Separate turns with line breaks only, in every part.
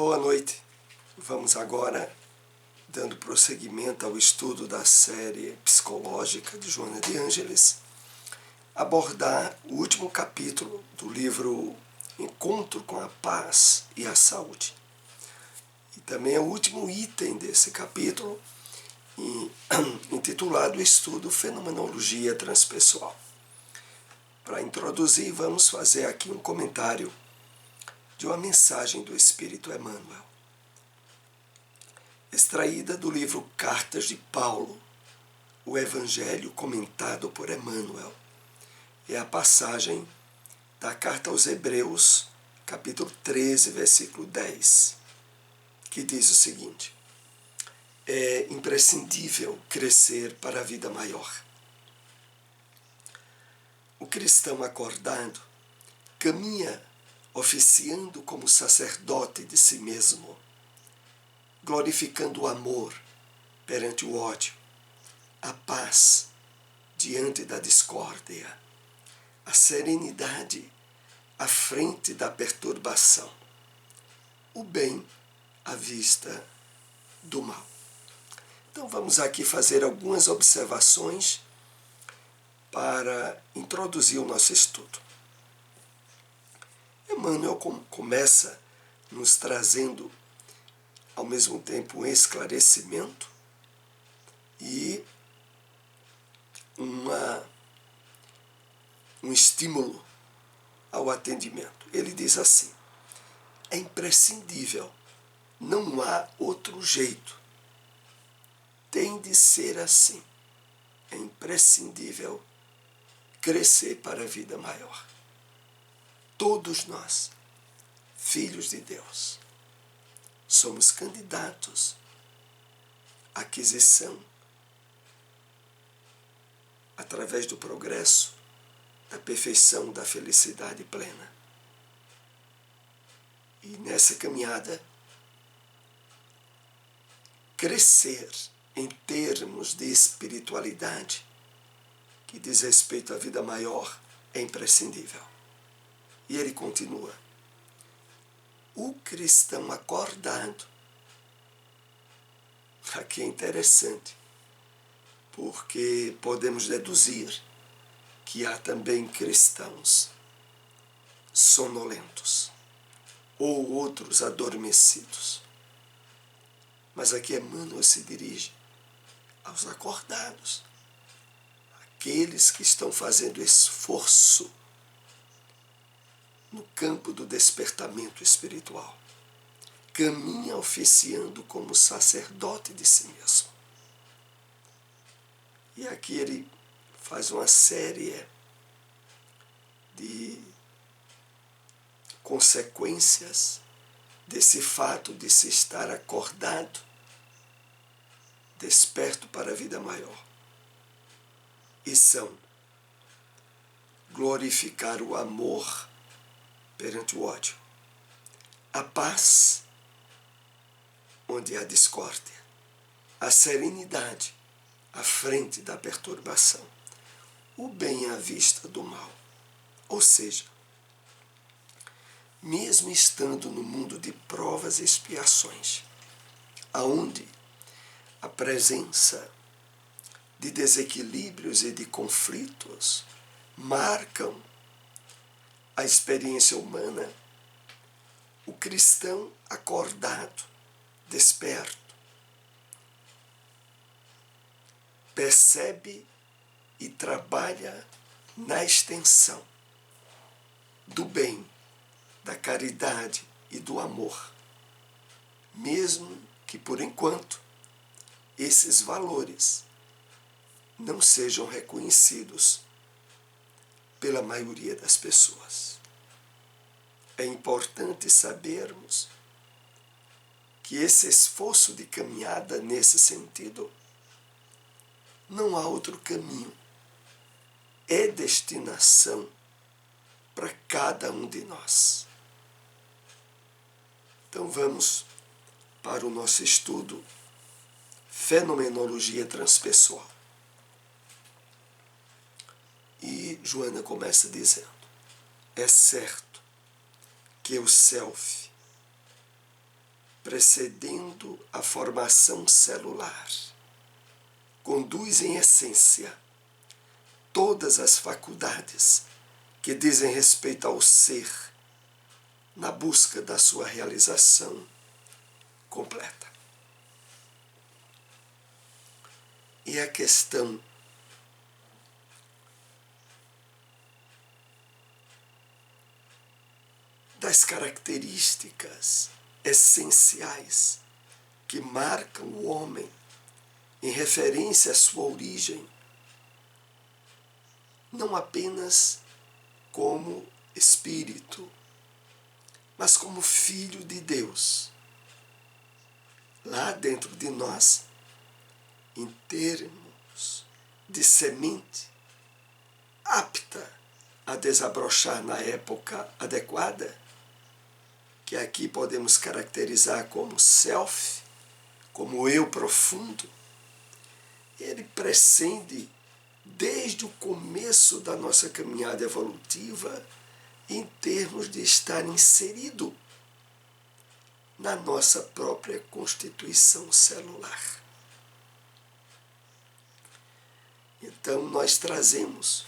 Boa noite. Vamos agora, dando prosseguimento ao estudo da série psicológica de Joana de Ângeles, abordar o último capítulo do livro Encontro com a Paz e a Saúde. E também é o último item desse capítulo, intitulado Estudo Fenomenologia Transpessoal. Para introduzir, vamos fazer aqui um comentário de uma mensagem do Espírito Emmanuel, extraída do livro Cartas de Paulo, o Evangelho comentado por Emmanuel. É a passagem da Carta aos Hebreus, capítulo 13, versículo 10, que diz o seguinte: é imprescindível crescer para a vida maior. O cristão acordado caminha oficiando como sacerdote de si mesmo, glorificando o amor perante o ódio, a paz diante da discórdia, a serenidade à frente da perturbação, o bem à vista do mal. Então vamos aqui fazer algumas observações para introduzir o nosso estudo. Emmanuel começa nos trazendo ao mesmo tempo um esclarecimento e um estímulo ao atendimento. Ele diz assim: é imprescindível, não há outro jeito, tem de ser assim, é imprescindível crescer para a vida maior. Todos nós, filhos de Deus, somos candidatos à aquisição, através do progresso, da perfeição, da felicidade plena. E nessa caminhada, crescer em termos de espiritualidade, que diz respeito à vida maior, é imprescindível. E ele continua: o cristão acordado. Aqui é interessante, porque podemos deduzir que há também cristãos sonolentos ou outros adormecidos. Mas aqui Emmanuel se dirige aos acordados, aqueles que estão fazendo esforço no campo do despertamento espiritual, caminha oficiando como sacerdote de si mesmo. E aqui ele faz uma série de consequências desse fato de se estar acordado, desperto para a vida maior. E são glorificar o amor perante o ódio, a paz onde há discórdia, a serenidade à frente da perturbação, o bem à vista do mal. Ou seja, mesmo estando no mundo de provas e expiações, aonde a presença de desequilíbrios e de conflitos marcam a experiência humana, o cristão acordado, desperto, percebe e trabalha na extensão do bem, da caridade e do amor, mesmo que, por enquanto, esses valores não sejam reconhecidos pela maioria das pessoas. É importante sabermos que esse esforço de caminhada nesse sentido, não há outro caminho. É destinação para cada um de nós. Então vamos para o nosso estudo Fenomenologia Transpessoal. E Joana começa dizendo: é certo que o self precedendo a formação celular, conduz em essência todas as faculdades que dizem respeito ao ser na busca da sua realização completa. E a questão das características essenciais que marcam o homem em referência à sua origem, não apenas como espírito, mas como filho de Deus. Lá dentro de nós, em termos de semente apta a desabrochar na época adequada, que aqui podemos caracterizar como self, como eu profundo, ele prescinde desde o começo da nossa caminhada evolutiva em termos de estar inserido na nossa própria constituição celular. Então nós trazemos,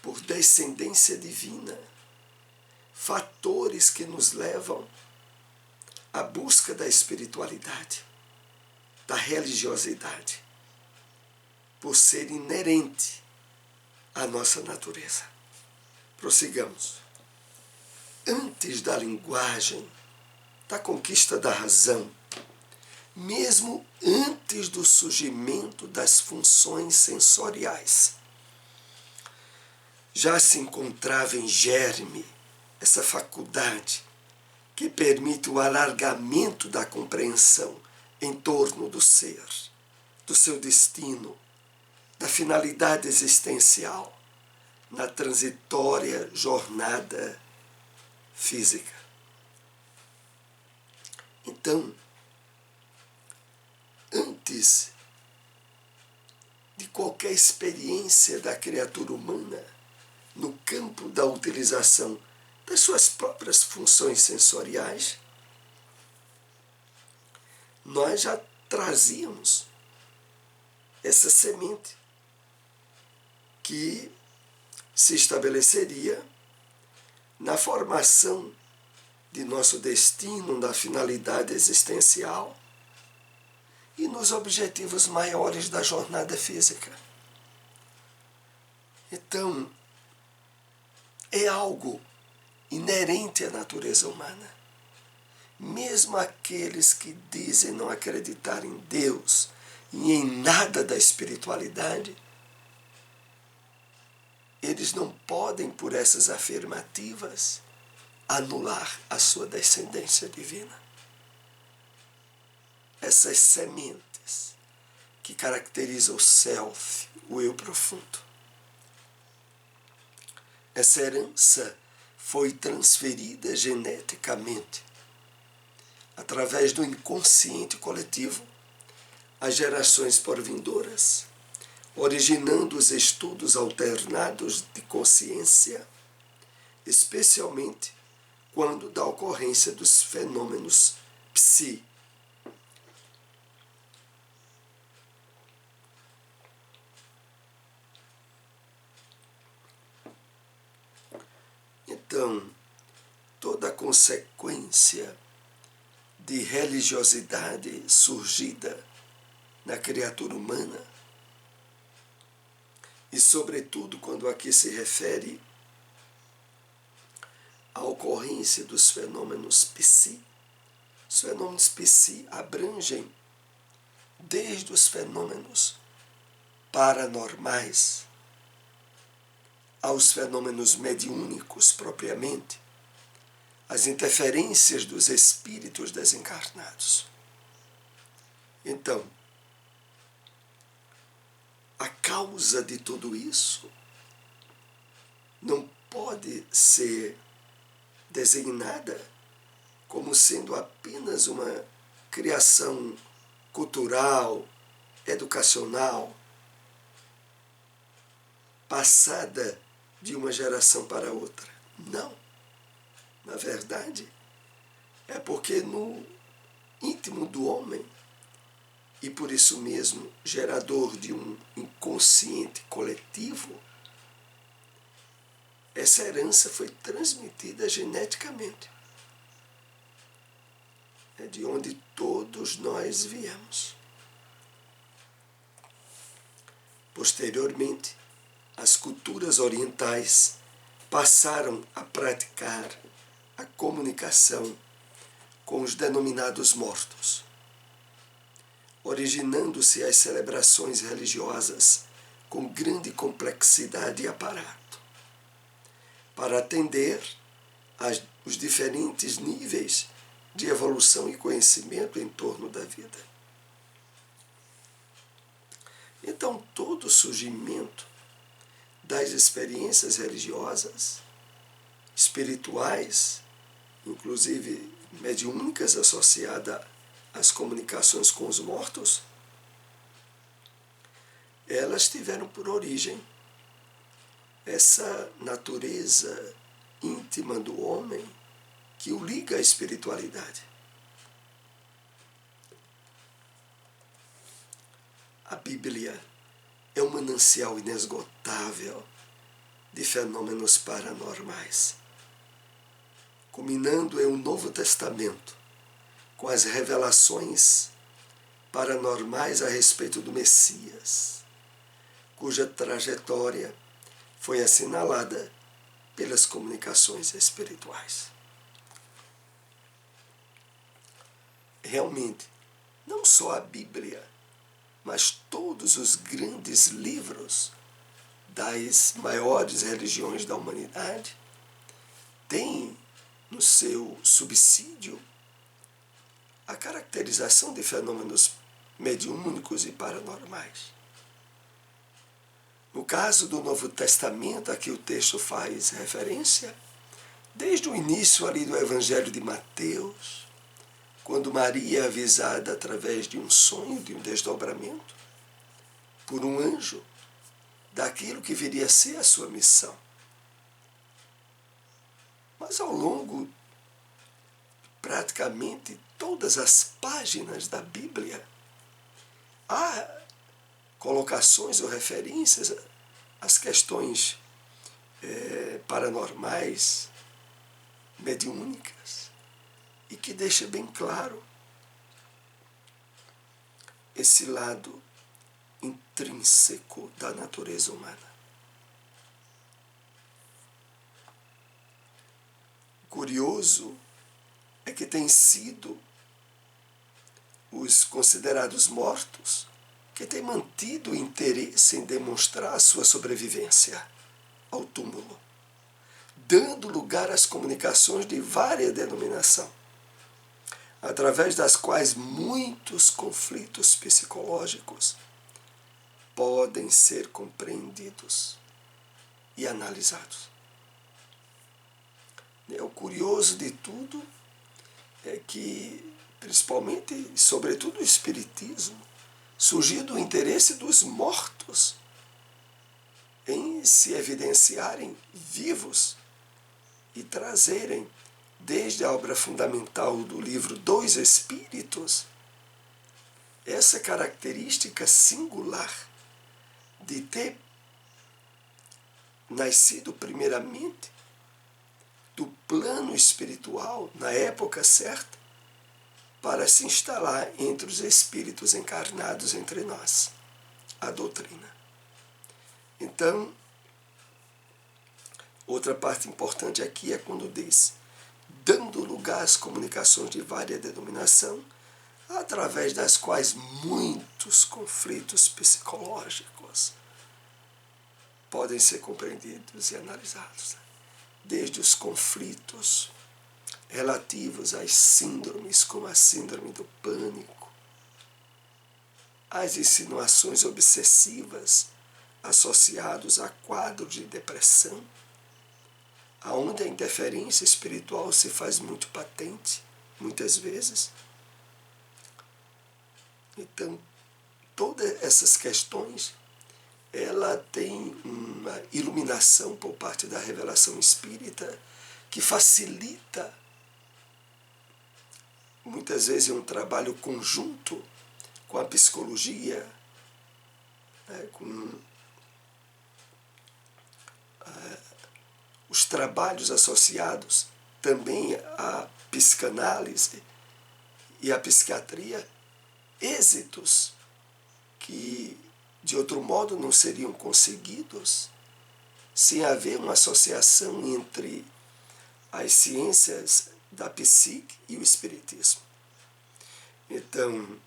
por descendência divina, fatores que nos levam à busca da espiritualidade, da religiosidade, por ser inerente à nossa natureza. Prossigamos. Antes da linguagem, da conquista da razão, mesmo antes do surgimento das funções sensoriais, já se encontrava em germe essa faculdade que permite o alargamento da compreensão em torno do ser, do seu destino, da finalidade existencial na transitória jornada física. Então, antes de qualquer experiência da criatura humana no campo da utilização das suas próprias funções sensoriais, nós já trazíamos essa semente que se estabeleceria na formação de nosso destino, da finalidade existencial e nos objetivos maiores da jornada física. Então, é algo inerente à natureza humana. Mesmo aqueles que dizem não acreditar em Deus e em nada da espiritualidade, eles não podem, por essas afirmativas, anular a sua descendência divina. Essas sementes que caracterizam o self, o eu profundo. Essa herança foi transferida geneticamente através do inconsciente coletivo às gerações por vindouras, originando os estudos alternados de consciência, especialmente quando da ocorrência dos fenômenos psi. Então, toda a consequência de religiosidade surgida na criatura humana, e sobretudo quando aqui se refere à ocorrência dos fenômenos psi. Os fenômenos psi abrangem desde os fenômenos paranormais aos fenômenos mediúnicos propriamente, as interferências dos espíritos desencarnados. Então, a causa de tudo isso não pode ser designada como sendo apenas uma criação cultural, educacional, passada de uma geração para outra. Não. Na verdade, É porque no íntimo do homem, e por isso mesmo gerador de um inconsciente coletivo, essa herança foi transmitida geneticamente. É de onde todos nós viemos. Posteriormente, as culturas orientais passaram a praticar a comunicação com os denominados mortos, originando-se as celebrações religiosas com grande complexidade e aparato, para atender aos diferentes níveis de evolução e conhecimento em torno da vida. Então, todo o surgimento das experiências religiosas, espirituais, inclusive mediúnicas associadas às comunicações com os mortos, elas tiveram por origem essa natureza íntima do homem que o liga à espiritualidade. A Bíblia é um manancial inesgotável de fenômenos paranormais, culminando em um Novo Testamento com as revelações paranormais a respeito do Messias, cuja trajetória foi assinalada pelas comunicações espirituais. Realmente, não só a Bíblia, mas todos os grandes livros das maiores religiões da humanidade têm no seu subsídio a caracterização de fenômenos mediúnicos e paranormais. No caso do Novo Testamento, a que o texto faz referência, desde o início ali do Evangelho de Mateus, quando Maria é avisada através de um sonho, de um desdobramento, por um anjo, daquilo que viria a ser a sua missão. Mas ao longo de praticamente todas as páginas da Bíblia, há colocações ou referências às questões paranormais, mediúnicas, e que deixa bem claro esse lado intrínseco da natureza humana. Curioso é que têm sido os considerados mortos que têm mantido o interesse em demonstrar a sua sobrevivência ao túmulo, dando lugar às comunicações de vária denominação, através das quais muitos conflitos psicológicos podem ser compreendidos e analisados. O curioso de tudo é que, principalmente e sobretudo o Espiritismo, surgiu do interesse dos mortos em se evidenciarem vivos e trazerem, desde a obra fundamental do livro Dos Espíritos, essa característica singular de ter nascido primeiramente do plano espiritual na época certa para se instalar entre os espíritos encarnados entre nós, a doutrina. Então, outra parte importante aqui é quando diz, dando lugar às comunicações de vária denominação, através das quais muitos conflitos psicológicos podem ser compreendidos e analisados. Desde os conflitos relativos às síndromes, como a síndrome do pânico, às insinuações obsessivas associados a quadros de depressão, aonde a interferência espiritual se faz muito patente, muitas vezes. Então, todas essas questões, ela tem uma iluminação por parte da revelação espírita que facilita muitas vezes é um trabalho conjunto com a psicologia, né, com os trabalhos associados também à psicanálise e à psiquiatria, êxitos que de outro modo não seriam conseguidos sem haver uma associação entre as ciências da psique e o espiritismo. Então,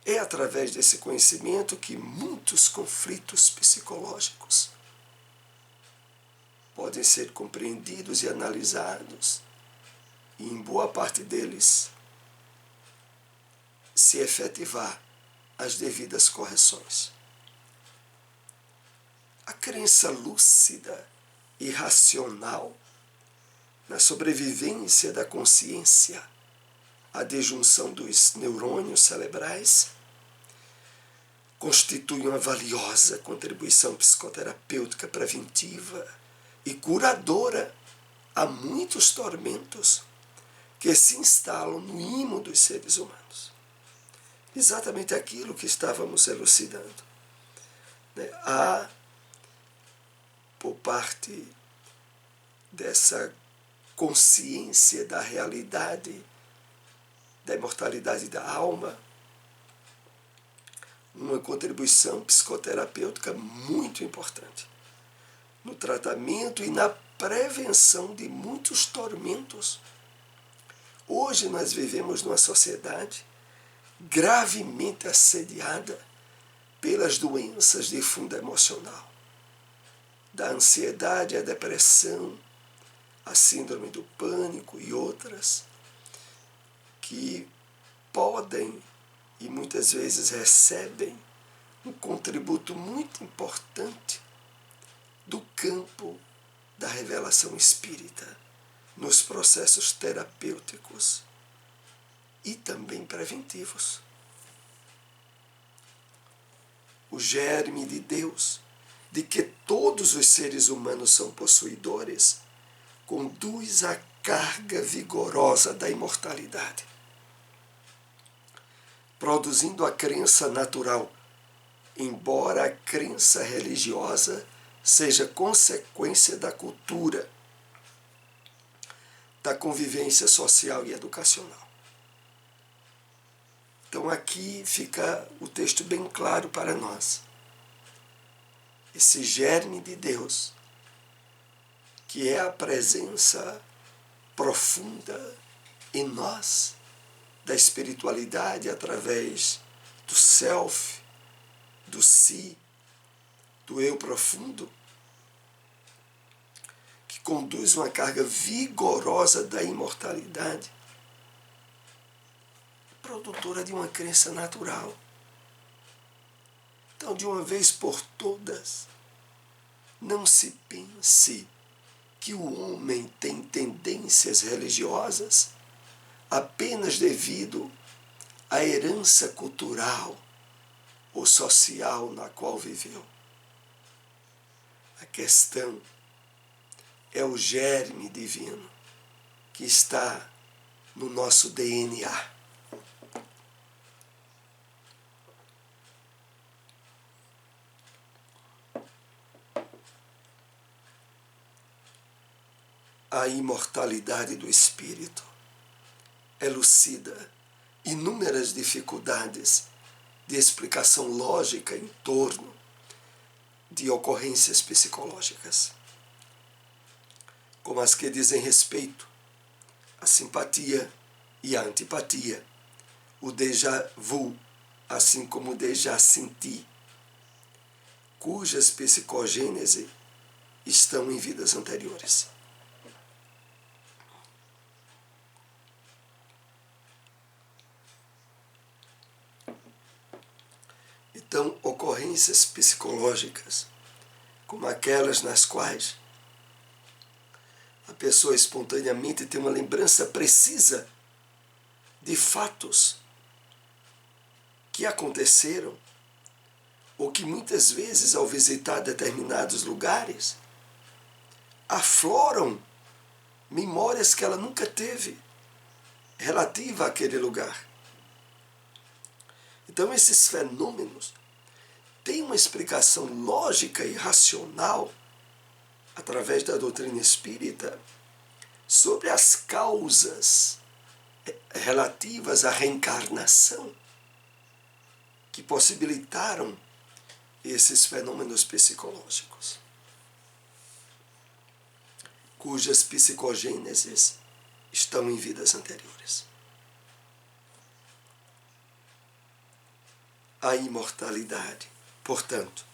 é através desse conhecimento que muitos conflitos psicológicos podem ser compreendidos e analisados, e em boa parte deles se efetivar as devidas correções. A crença lúcida e racional na sobrevivência da consciência, a disjunção dos neurônios cerebrais, constitui uma valiosa contribuição psicoterapêutica preventiva e curadora a muitos tormentos que se instalam no imo dos seres humanos. Exatamente aquilo que estávamos elucidando. Há, por parte dessa consciência da realidade, da imortalidade da alma, uma contribuição psicoterapêutica muito importante no tratamento e na prevenção de muitos tormentos. Hoje nós vivemos numa sociedade gravemente assediada pelas doenças de fundo emocional, da ansiedade, a depressão, a síndrome do pânico e outras, que podem e muitas vezes recebem um contributo muito importante do campo da revelação espírita nos processos terapêuticos e também preventivos. O germe de Deus, de que todos os seres humanos são possuidores, conduz à carga vigorosa da imortalidade, produzindo a crença natural, embora a crença religiosa seja consequência da cultura, da convivência social e educacional. Então aqui fica o texto bem claro para nós. Esse germe de Deus, que é a presença profunda em nós, da espiritualidade através do self, do si, do eu profundo, que conduz uma carga vigorosa da imortalidade, produtora de uma crença natural. Então, de uma vez por todas, não se pense que o homem tem tendências religiosas apenas devido à herança cultural ou social na qual viveu. A questão é o germe divino que está no nosso DNA. A imortalidade do espírito elucida inúmeras dificuldades de explicação lógica em torno de ocorrências psicológicas, como as que dizem respeito à simpatia e à antipatia, o déjà vu, assim como o déjà senti, cujas psicogênese estão em vidas anteriores. Então, ocorrências psicológicas, como aquelas nas quais a pessoa espontaneamente tem uma lembrança precisa de fatos que aconteceram, ou que muitas vezes, ao visitar determinados lugares, afloram memórias que ela nunca teve, relativa àquele lugar. Então, esses fenômenos têm uma explicação lógica e racional, através da doutrina espírita, sobre as causas relativas à reencarnação que possibilitaram esses fenômenos psicológicos, cujas psicogêneses estão em vidas anteriores. A imortalidade, portanto,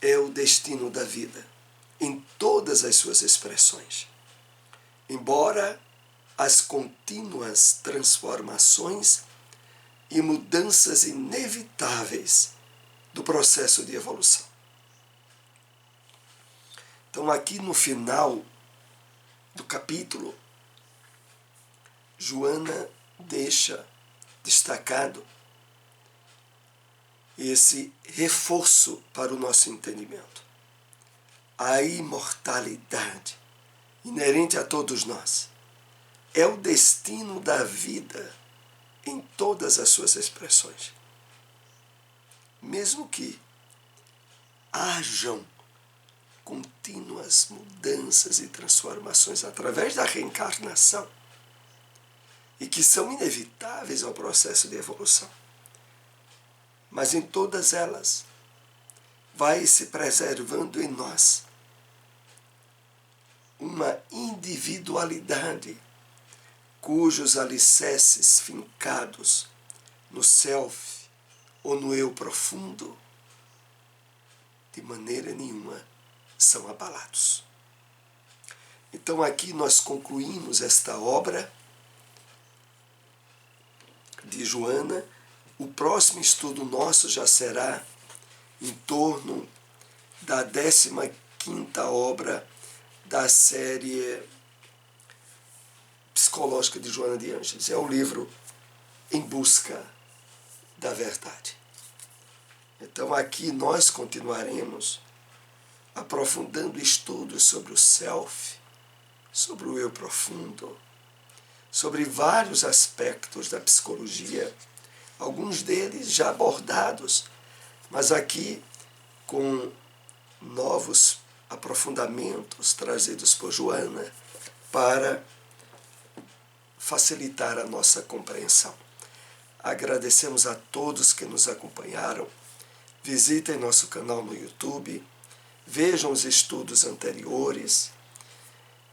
é o destino da vida em todas as suas expressões, embora as contínuas transformações e mudanças inevitáveis do processo de evolução. Então, aqui no final do capítulo, Joana deixa destacado esse reforço para o nosso entendimento. A imortalidade inerente a todos nós é o destino da vida em todas as suas expressões. Mesmo que hajam contínuas mudanças e transformações através da reencarnação e que são inevitáveis ao processo de evolução, mas em todas elas vai se preservando em nós uma individualidade cujos alicerces fincados no self ou no eu profundo de maneira nenhuma são abalados. Então aqui nós concluímos esta obra de Joana. O próximo estudo nosso já será em torno da 15ª obra da série psicológica de Joana de Ângeles. É o livro Em Busca da Verdade. Então aqui nós continuaremos aprofundando estudos sobre o self, sobre o eu profundo, sobre vários aspectos da psicologia, alguns deles já abordados, mas aqui com novos aprofundamentos trazidos por Joana para facilitar a nossa compreensão. Agradecemos a todos que nos acompanharam. Visitem nosso canal no YouTube, vejam os estudos anteriores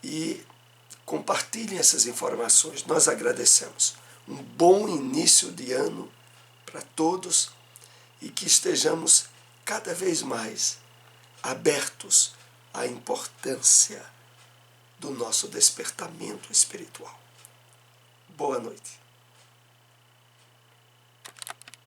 e compartilhem essas informações. Nós agradecemos. Um bom início de ano para todos e que estejamos cada vez mais abertos à importância do nosso despertamento espiritual. Boa noite.